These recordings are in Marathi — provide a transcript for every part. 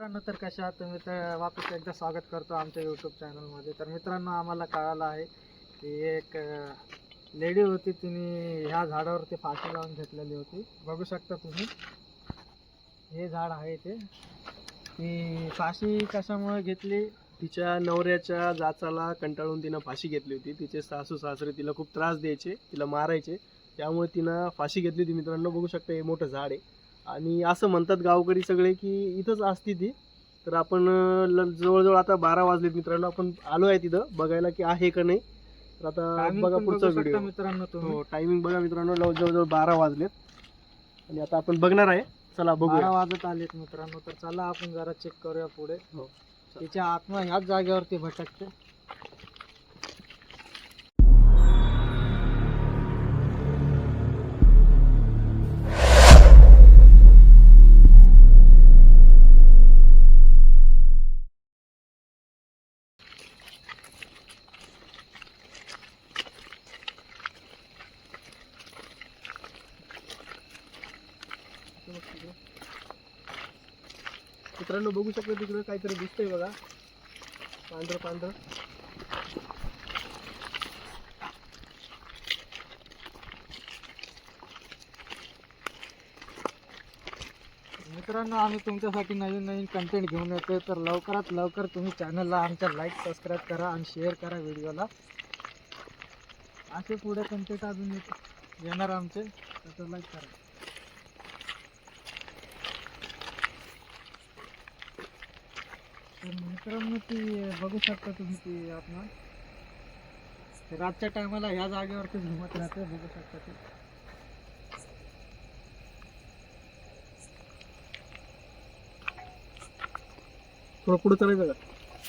मित्रांनो, तर कशा आहात तुम्ही? तर वापस एकदा स्वागत करतो आमच्या यूट्यूब चॅनलमध्ये. तर मित्रांनो, आम्हाला कळालं आहे की एक लेडी होती, तिने ह्या झाडावरती फाशी लावून घेतलेली होती. बघू शकता तुम्ही, हे झाड आहे ते. ती फाशी कशामुळे घेतली? तिच्या नवऱ्याच्या जाचाला कंटाळून तिनं फाशी घेतली होती. तिचे सासू सासरे तिला खूप त्रास द्यायचे, तिला मारायचे, त्यामुळे तिनं फाशी घेतली होती. मित्रांनो, बघू शकता हे मोठं झाड आहे आणि असं म्हणतात गावकरी सगळे की इथंच असते ती. तर आपण जवळजवळ आता 12 वाजलेत मित्रांनो, आपण आलो आहे तिथं बघायला की आहे का नाही. तर आता Timing बघा पण पुढचा बघू शकता व्हिडिओ. मित्रांनो तुम्ही. हो, टायमिंग बघा मित्रांनो, जवळजवळ 12 वाजलेत आणि आता आपण बघणार आहे. चला 12 बघूया. वाजत आलेत मित्रांनो. तर चला आपण जरा चेक करूया पुढे. हो. तिच्या आत्मा ह्याच जागेवरती भटकते. मित्रांनो, बघू शकता तिकडे काहीतरी दिसतंय बघा, पांढरं पांढरं. मित्रांनो, आम्ही तुमच्यासाठी नवीन नवीन कंटेंट घेऊन येतो. तर लवकरात लवकर तुम्ही चॅनलला आमच्या लाईक सबस्क्राईब करा आणि शेअर करा व्हिडिओला. असे पुढे कंटेंट अजून येणार आमचे, तर लाईक करा. तर मित्रांनो, ती बघू शकता तुम्ही, ती आत्मा रातच्या टायमाला ह्या जागेवरती घुमत राहते. बघू शकता ती. थोडं पुढे चालायचं का?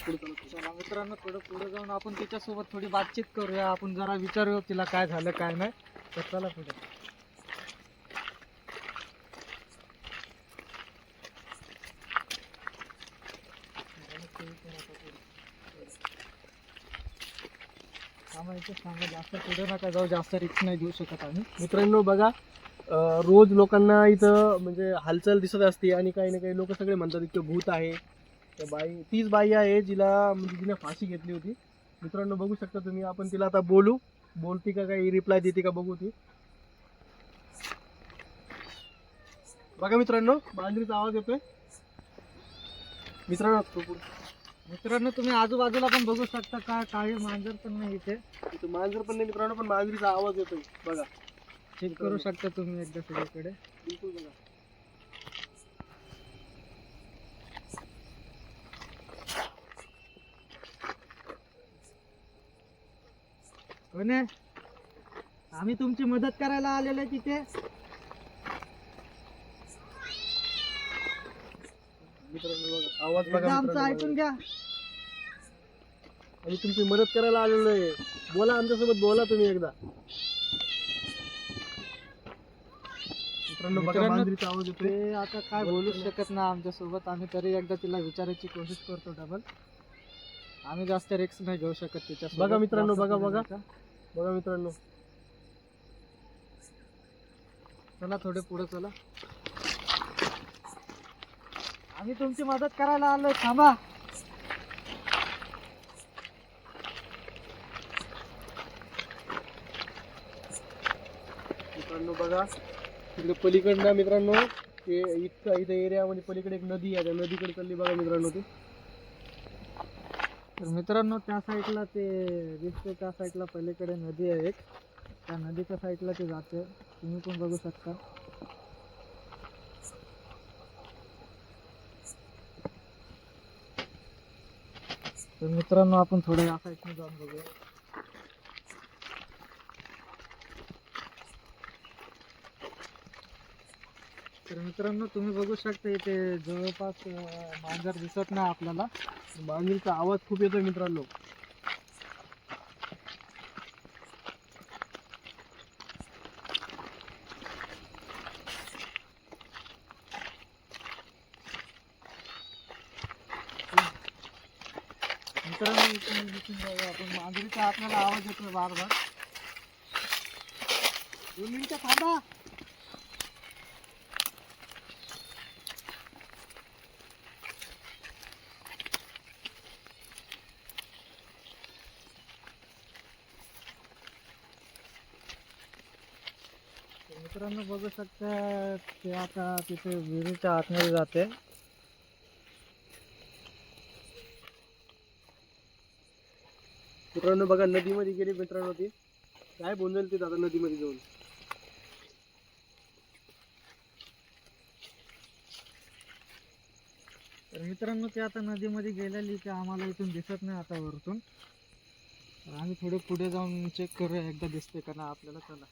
पुढे चालत. चला मित्रांनो, थोडं पुढे जाऊन आपण तिच्यासोबत थोडी बातचीत करूया. आपण जरा विचारूया तिला काय झालं काय नाही. तर चला पुढे. सांगा, जास्त पुढे नका जाऊ, जास्त रिक्स नाही घेऊ शकत आम्ही. मित्रांनो बघा, रोज लोकांना इथं म्हणजे हालचाल दिसत असते आणि काही ना काही लोक सगळे म्हणतात इतकं भूत आहे. तर बाई, तीच बाई आहे जिला म्हणजे तिने फाशी घेतली होती. मित्रांनो, बघू शकता तुम्ही. आपण तिला आता बोलती का, काही रिप्लाय देते का बघू ती. बघा मित्रांनो, मांजरीचा आवाज येतोय. मित्रांनो, तुम्ही आजूबाजूला पण बघू शकता का, काही मांजर पण नाही इथे. इथं मांजर पण नाही मित्रांनो, पण मांजरीचा आवाज येतोय बघा. चेक करू शकता तुम्ही एकदा सगळीकडे. बिलकुल बघा. कोण आहे? आम्ही तुमची मदत करायला आलेलो आहे तिथे. मित्रांनो बघा, आवाज एकदा बघा आमचं मित्रांनो, ऐकून घ्या. आणि तुमची मदत करायला आलेलो आहे. बोला आमच्यासोबत, बोला तुम्ही एकदा. मित्रांनो बघा, मित्रांनो, मांजरीचा आवाज येतोय. ते आता काय बोलू शकत नाही आमच्यासोबत. आम्ही तरी एकदा तिला विचारायची कोशिश करतो डबल. आम्ही जास्त रिक्स नाही घेऊ शकत तिच्या. बघा मित्रांनो, बघा बघा मित्रांनो. चला थोडे पुढे चला. आम्ही तुमची मदत करायला आलोय, थांबा. मित्रांनो बघा, तिकडे पलीकडनं मित्रांनो, ते इथं एरिया म्हणजे पलीकडे एक नदी आहे. त्या नदीकडे चालली बघा मित्रांनो ती. तर मित्रांनो, त्या साईडला ते दिसते, त्या साईडला पलीकडे नदी आहे एक. त्या नदीच्या साईडला ते जाते. तुम्ही पण बघू शकता. तर मित्रांनो, आपण थोडं या साईडने जाऊन बघूया. तर मित्रांनो, तुम्ही बघू शकता इथे जवळपास मांजर दिसत नाही आपल्याला. मांजरीचा आवाज खूप येतोय मित्रांनो. मित्रांनो, इथे दिसून बघा, आपण मांजरीचा आपल्याला आवाज येतोय बार बार. 2 मिनिटं थांबा. मित्रांनो बघू शकता ते आता तिथे विहिरीच्या आतमध्ये जाते. मित्रांनो बघा नदीमध्ये गेली मित्रांनो ती काय बोंदेल ती आता नदीमध्ये जाऊन. तर मित्रांनो ते आता नदीमध्ये गेलेली ते आम्हाला इथून दिसत नाही आता वरतून. तर आम्ही थोडे पुढे जाऊन चेक करूया एकदा दिसते का ना आपल्याला. चला.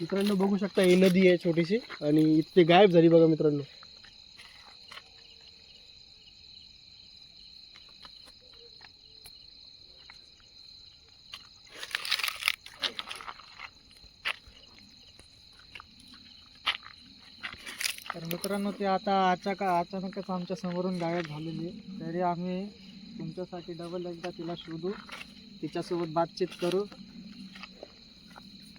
मित्रांनो बघू शकता ही नदी आहे छोटीशी आणि इथे गायब झाली बघा मित्रांनो. तर मित्रांनो ते आता अचानकच आमच्या समोरून गायब झालेली आहे. तरी आम्ही तुमच्यासाठी डबल एकदा तिला शोधू, तिच्यासोबत बातचीत करू.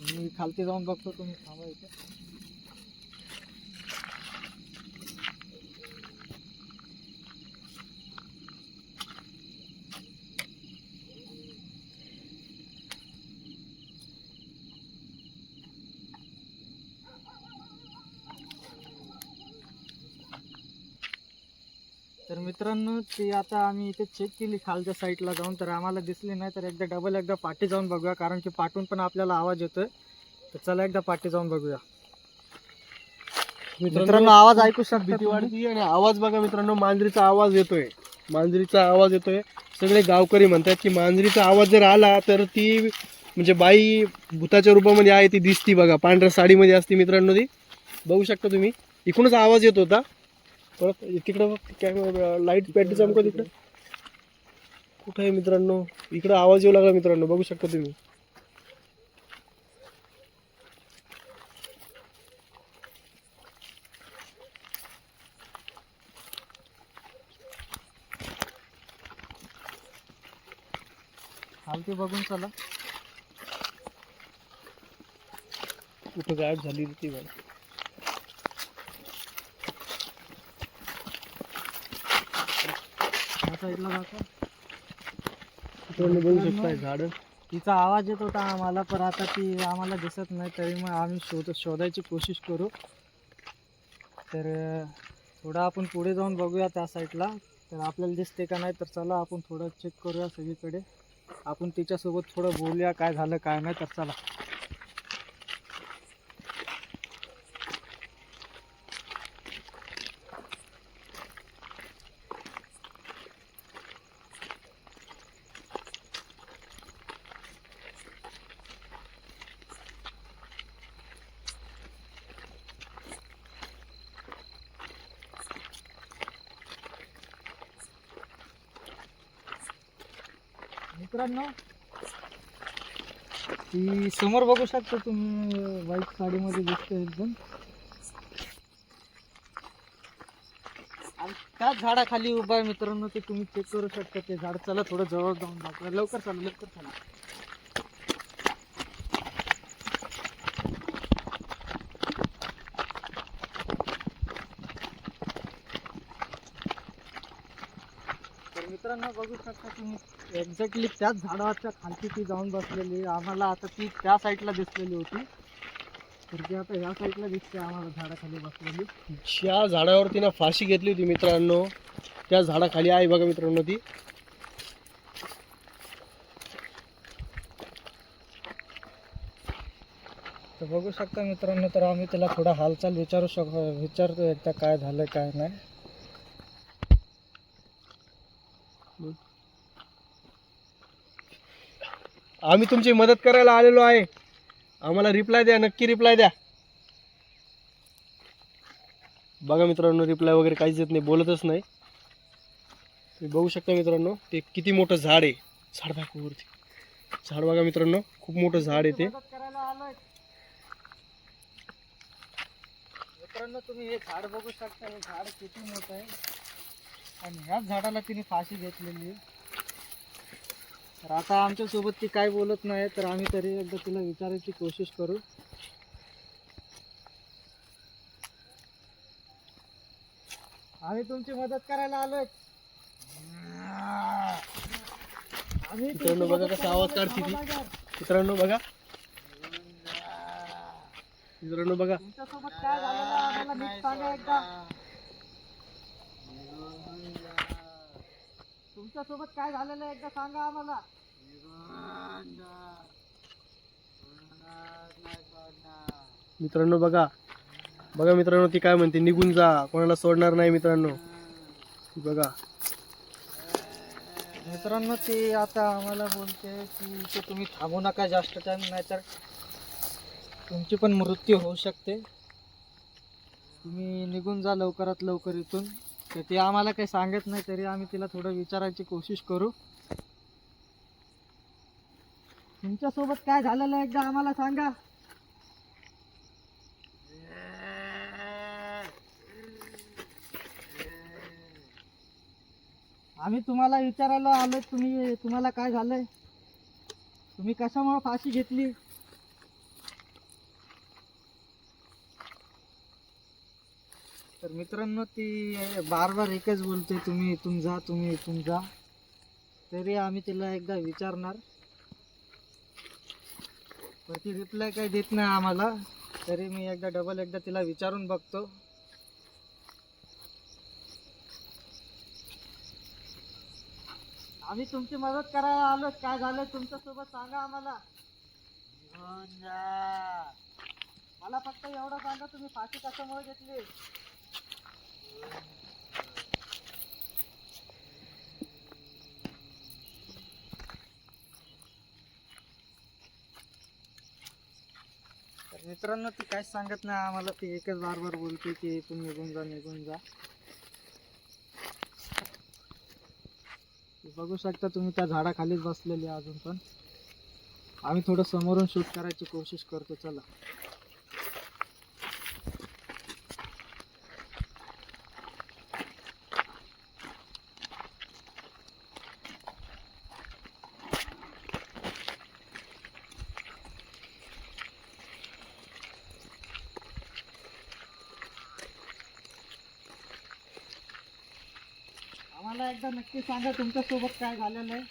मी खालती जाऊन बघतो, तुम्ही थांबा इथे. तर मित्रांनो ती आता आम्ही इथे चेक केली खालच्या साईडला जाऊन, तर आम्हाला दिसली नाही. तर एकदा पाठी जाऊन बघूया, कारण की पाठून पण आपल्याला आवाज येतोय. तर चला एकदा पाठी जाऊन बघूया. मित्रांनो आवाज ऐकू शकता भीती तुम्ही? वाटते आणि आवाज बघा मित्रांनो मांजरीचा आवाज येतोय. मांजरीचा आवाज येतोय. सगळे गावकरी म्हणतात की मांजरीचा आवाज जर आला तर ती म्हणजे बाई भूताच्या रूपामध्ये आहे ती दिसती बघा. पांढऱ्या साडीमध्ये असते मित्रांनो ती. बघू शकता तुम्ही. इकडूनच आवाज येत होता. परत तिकडं कॅमेरा लाईट पॅटी चमकत इकडं. कुठं आहे मित्रांनो? इकडं आवाज येऊ लागला मित्रांनो. बघू शकता तुम्ही. खालती बघून चला. कुठं गायब झाली ती बघा. या साईडला जातो. मित्रांनो बघू शकता झाड. तिचा आवाज येत होता आम्हाला, पण आता ती आम्हाला दिसत नाही. तरी मग आम्ही शोधायची कोशिश करू. तर थोडं आपण पुढे जाऊन बघूया त्या साईडला, तर आपल्याला दिसते का नाही. तर चला आपण थोडं चेक करूया सगळीकडे. आपण तिच्यासोबत थोडं बोलूया काय झालं काय नाही. तर चला. मित्रांनो ती समोर बघू शकता तुम्ही, व्हाईट साडीमध्ये दिसते एकदम. आणि त्याच झाडाखाली उभा आहे मित्रांनो. ते तुम्ही चेक करू शकता ते झाड. चला थोडं जवळ जाऊन दाखवा. लवकर चला, लवकर चला. तर मित्रांनो बघू शकता तुम्ही, एक्झॅक्टली त्याच झाडाच्या खालती ती जाऊन बसलेली. आम्हाला आता ती त्या साईडला दिसलेली होती, तर ती आता ह्या साईडला दिसते आम्हाला झाडाखाली बसलेली. ज्या झाडावर तिनं फाशी घेतली होती मित्रांनो त्या झाडाखाली आहे बघा मित्रांनो ती. तर बघू शकता मित्रांनो. तर आम्ही त्याला थोडा हालचाल विचारतो एकदा काय झालं काय नाही. आम्ही तुमची मदत करायला आलेलो आहे. आम्हाला रिप्लाय द्या, नक्की रिप्लाय द्या. बघा मित्रांनो रिप्लाय वगैरे काहीच येत नाही, बोलतच नाही. तुम्ही बघू शकता मित्रांनो ते किती मोठं झाड आहे. झाड दाखव वरती. झाड बघा मित्रांनो खूप मोठं झाड आहे ते. मित्रांनो तुम्ही हे झाड बघू शकता. हे झाड किती मोठं आहे आणि ह्याच झाडाला तिने फाशी घेतलेली आहे. तर आता आमच्यासोबत ती काय बोलत नाही, तर आम्ही तरी एकदा तिला विचारायची कोशिश करू. आम्ही तुमची मदत करायला आलोय. आम्ही तुमची मित्रांनो बघा मदत कसा करायला आवाज आलोय. काढते ती. थांबा जागर. मित्रांनो बघा, मित्रांनो बघा. तुमच्यासोबत काय झालेलं आहे आम्हाला नीट सांगा एकदा. तुमच्यासोबत काय झालेलं आहे एकदा सांगा आम्हाला. मित्रांनो बघा, बघा मित्रांनो ती काय म्हणते, निघून जा, कोणाला सोडणार नाही. मित्रांनो बघा, मित्रांनो ती आता आम्हाला बोलते की इथे तुम्ही थांबू नका जास्त टाइम, नाहीतर तुमची पण मृत्यू होऊ शकते. तुम्ही निघून जा लवकरात लवकर इथून. तर ती आम्हाला काही सांगत नाही, तरी आम्ही तिला थोडं विचारायची कोशिश करू. तुमच्यासोबत काय झालेलं आहे एकदा आम्हाला सांगा. आम्ही तुम्हाला विचारायला आलो, तुम्हाला काय झालंय, तुम्ही कशामुळे फाशी घेतली. तर मित्रांनो ती बार बार एकच बोलते, तुम्ही इथून जा, तुम्ही इथून जा. तरी आम्ही तिला एकदा विचारणार, तर ती रिप्लाय काही देत नाही आम्हाला. तरी मी एकदा तिला विचारून बघतो. आम्ही तुमची मदत करायला आलो, काय झालं तुमच्यासोबत सांगा आम्हाला. मला फक्त एवढं सांगा, तुम्ही फाशी कशामुळे घेतली. तर मित्रांनो ती काहीच सांगत नाही आम्हाला. ती एकच बार बार बोलते की इथून निघून जा, निघून जा. बघू शकता तुम्ही, त्या झाडाखालीच बसलेली आहे अजून पण. आम्ही थोडं समोरून शूट करायची कोशिश करतो. चला. आम्हाला एकदा नक्की सांगा तुमच्या सोबत काय झालेलं आहे.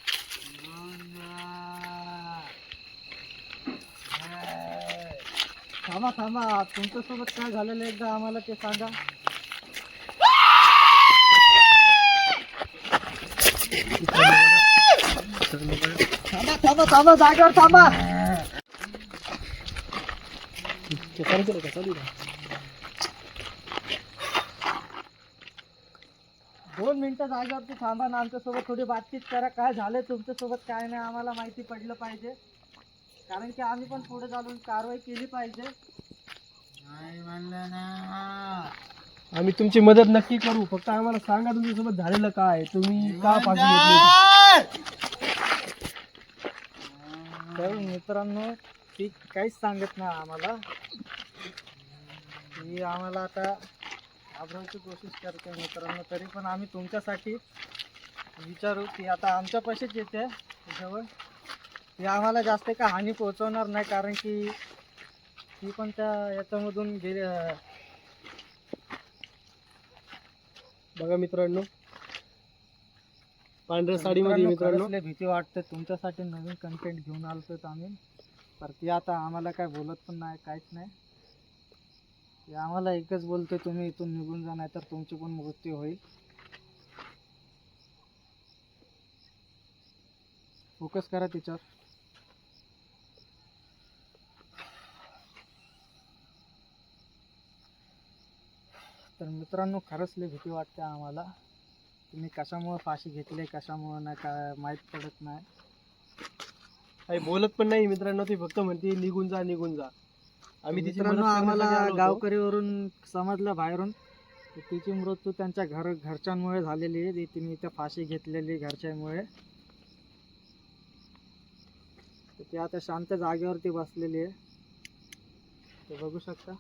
थांबा थांबा, तुमच्या सोबत काय झालेलं आहे एकदा आम्हाला ते सांगा. थांबा थांबा थांबा, जागेवर थांबा. चालू 2 मिनिटं जागेवरती थांबा ना, आमच्यासोबत थोडी बातचीत करा. काय झालं तुमच्यासोबत काय नाही आम्हाला माहिती पडलं पाहिजे, कारण की आम्ही पण पुढे चालून कारवाई केली पाहिजे. आम्ही तुमची मदत नक्की करू, फक्त आम्हाला सांगा तुमच्यासोबत झालेलं काय, तुम्ही का फाशी घेतली. तर मित्रांनो ती काहीच सांगत नाही आम्हाला. ती आम्हाला आता घाबरवायची कोशिश करते मित्रांनो. तरी पण आम्ही तुमच्यासाठी विचारू. ती आता आमच्यापाशीच येते जवळ. ती आम्हाला जास्त का हानी पोहोचवणार नाही, कारण की ती पण त्या याच्यामधून गेली. बघा मित्रांनो, पांढऱ्या साडीमध्ये मित्रांनो, खरंच लय भीती वाटते. तुमच्यासाठी नवीन कंटेंट घेऊन आलो आम्ही. तर ती आता आम्हाला काय बोलत पण नाही, काहीच नाही. ती आम्हाला एकच बोलते, तुम्ही इथून निघून जा, नाही तर तुमची पण मृत्यू होईल. फोकस करा तिच्यावर. तर मित्रांनो खरंच लय भीती वाटते आम्हाला. तुम्ही कशामुळे फाशी घेतली, कशामुळे नाही काय माहीत पडत नाही. काही बोलत पण नाही मित्रांनो. ती फक्त म्हणते निघून जा, निघून जा. आम्ही तिची मित्रांनो मदत करण्यासाठी आम्हाला आलो होतो. गावकरीवरून समजलं बाहेरून, की तिची मृत्यू त्यांच्या घरच्यांमुळे झालेली आहे. तिने इथं फाशी घेतलेली घरच्यांमुळे. तर ती आता शांत जागेवरती बसलेली आहे, ते बघू शकता.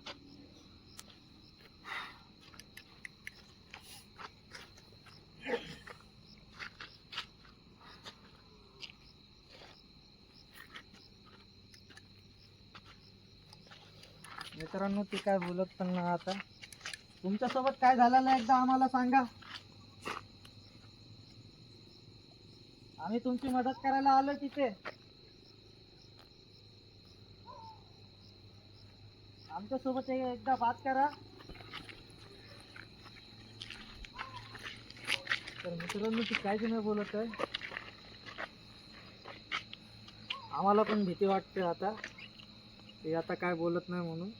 मित्रांनो ती काय बोलत पण नाही आता. तुमच्यासोबत काय झालेलं आहे एकदा आम्हाला सांगा. आम्ही तुमची मदत करायला आलो तिथे. आमच्यासोबत एकदा बात करा. तर मित्रांनो ती काहीच नाही बोलत आहे. आम्हाला पण भीती वाटते आता, ती आता काय बोलत नाही म्हणून.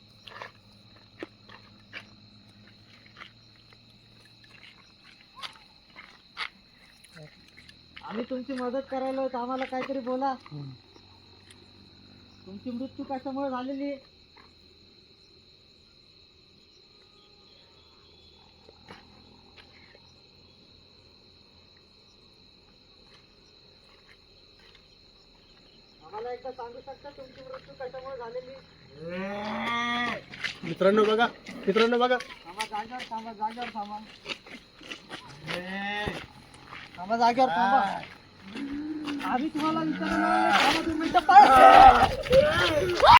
आम्ही तुमची मदत करायला तर आम्हाला काहीतरी बोला. तुमची मृत्यू कशामुळे झालेली? आम्हाला एकदा सांगू शकता तुमची मृत्यू कशामुळे झालेली? मित्रांनो बघा, मित्रांनो बघा. थांबा जागेवर थांबा, जागेवर थांबा. थांबा जागेवर थांबा. आम्ही तुम्हाला विचारायला आलो, थांबा 2 मिनिटं.